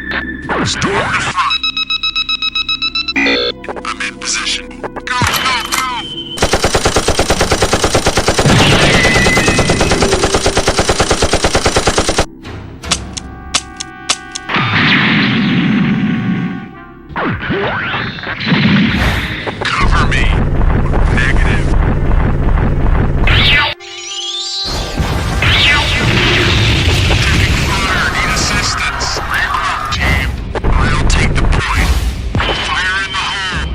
Got it. Storm the front. I'm in position. Go, go, go! Cover me. Negative. Taking fire. Need assistance. Regroup, team. I'll take the point. Fire in the hole.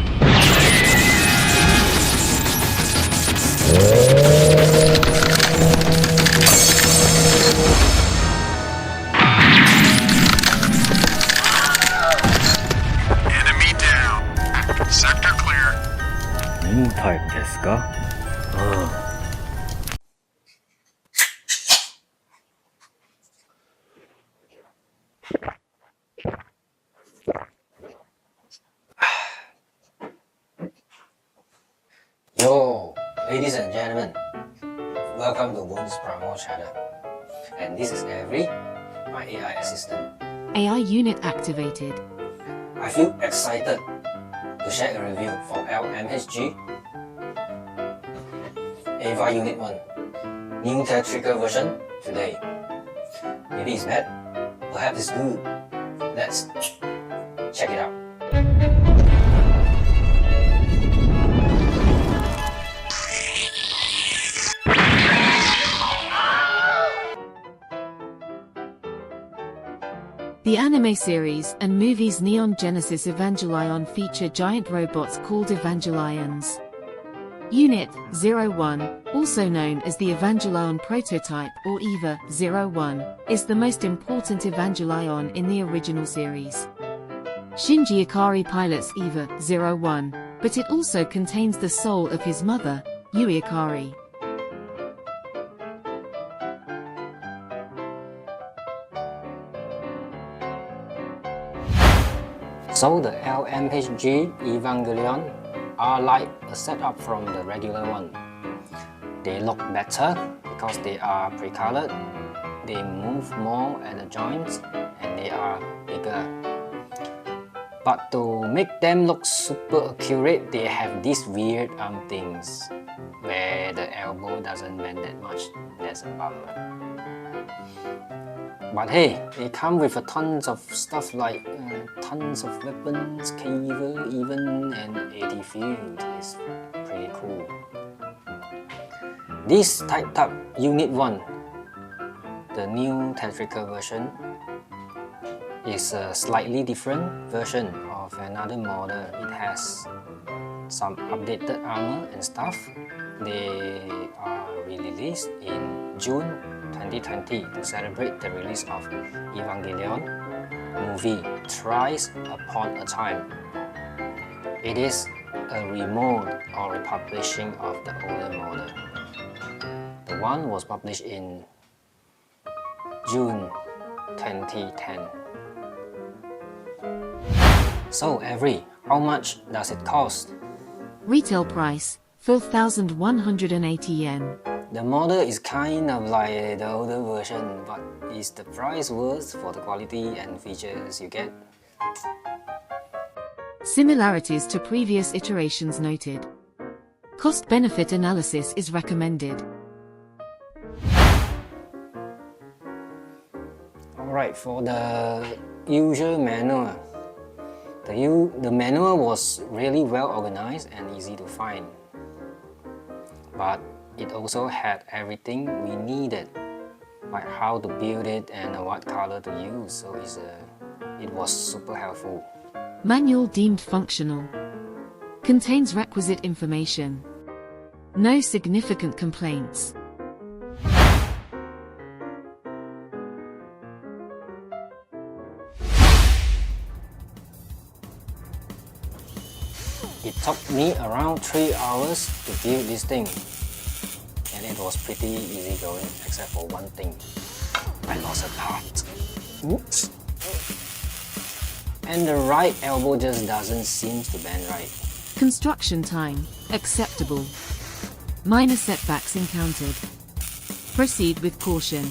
Enemy down. Sector clear. ニュータイプですか？Yo, ladies and gentlemen, welcome to Moon's Promo channel. And this is Avery, my AI assistant. AI unit activated. I feel excited to share a review for LMHG Evangelion Unit 1, new theatrical version today. Maybe it's bad, perhaps it's good. Let's check it out. The anime series and movies Neon Genesis Evangelion feature giant robots called Evangelions. Unit 01, also known as the Evangelion prototype or EVA 01, is the most important Evangelion in the original series. Shinji Ikari pilots EVA 01, but it also contains the soul of his mother, Yui Ikari. So the LMHG Evangelion are like a setup from the regular one. They look better because they are pre-colored, they move more at the joints, and they are bigger. But to make them look super accurate, they have these weird arm things where the elbow doesn't bend that much. That's a bummer. But hey, they come with a tons of stuff like tons of weapons, caver, even an AT field. It's pretty cool. This typed up Unit 1, the new theatrical version, is a slightly different version of another model. It has some updated armor and stuff. They are released in June 2020 to celebrate the release of Evangelion movie Thrice Upon a Time. It is a remode or republishing of the older model. The one was published in June 2010. So Avery, how much does it cost? Retail price 4,180 yen. The model is kind of like the older version, but is the price worth for the quality and features you get? Similarities to previous iterations noted. Cost-benefit analysis is recommended. Alright, for the user manual. The manual was really well organized and easy to find. But it also had everything we needed, like how to build it and what color to use, so it was super helpful. Manual deemed functional. Contains requisite information. No significant complaints. It took me around 3 hours to build this thing, and it was pretty easy going except for one thing. I lost a part. Oops. And the right elbow just doesn't seem to bend right. Construction time acceptable. Minor setbacks encountered. Proceed with caution.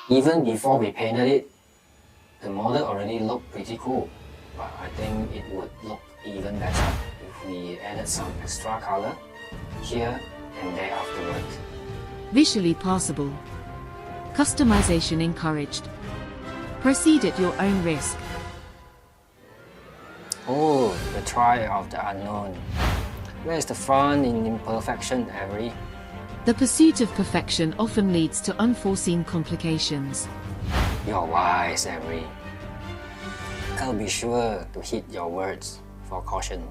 Even before we painted it, the model already looked pretty cool, but I think it would look even better if we added some extra color here and there afterward. Visually passable. Customization encouraged. Proceed at your own risk. Oh, the trial of the unknown. Where's the fun in imperfection, Avery? The pursuit of perfection often leads to unforeseen complications. You're wise, Avery. I'll be sure to heed your words for caution.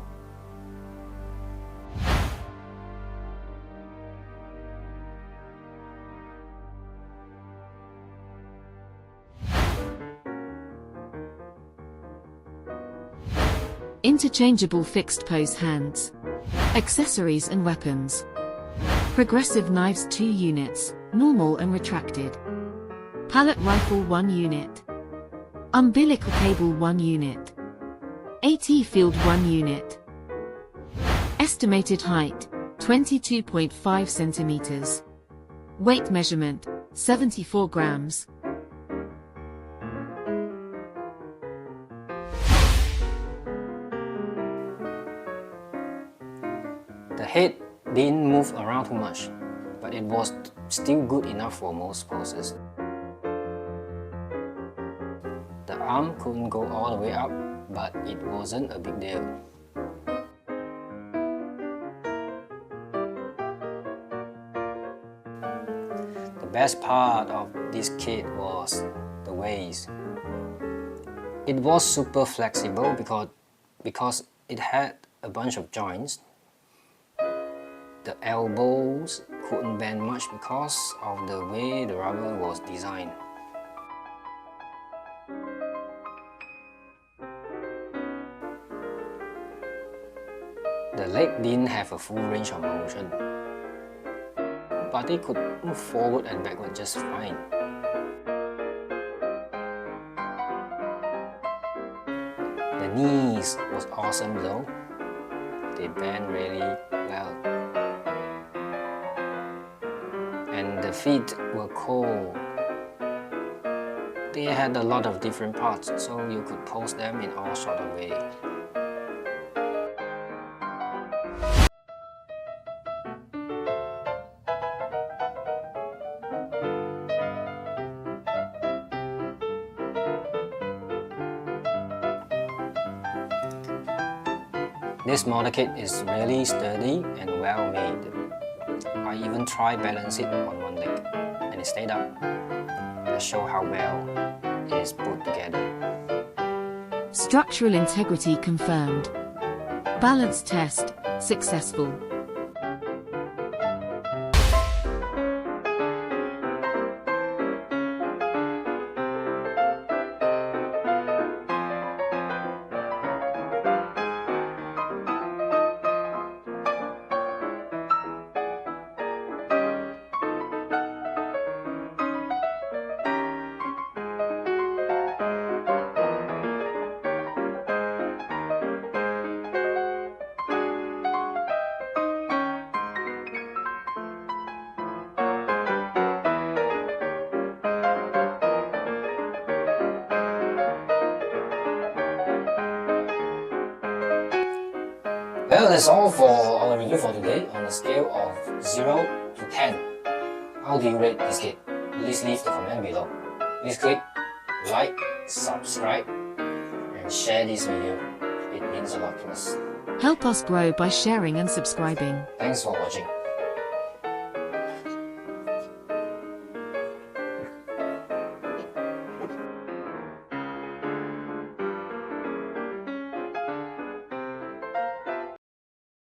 Interchangeable fixed pose hands. Accessories and weapons. Progressive knives 2 units, normal and retracted. Pallet rifle 1 unit. Umbilical cable 1 unit. AT field 1 unit. Estimated height 22.5 centimeters. Weight measurement 74 grams. The head didn't move around too much, but it was still good enough for most poses. The arm couldn't go all the way up, but it wasn't a big deal. The best part of this kit was the waist. It was super flexible because it had a bunch of joints. The elbows couldn't bend much because of the way the rubber was designed. The leg didn't have a full range of motion, but they could move forward and backward just fine. The knees was awesome though. They bend really well. And the feet were cool. They had a lot of different parts, so you could pose them in all sorts of ways. This model kit is really sturdy and well made. I even tried balance it on one leg and it stayed up. That shows how well it is put together. Structural integrity confirmed. Balance test successful. Well, that's all for our review for today. On a scale of 0 to 10, how do you rate this kit? Please leave the comment below. Please click like, subscribe, and share this video. It means a lot to us. Help us grow by sharing and subscribing. Thanks for watching.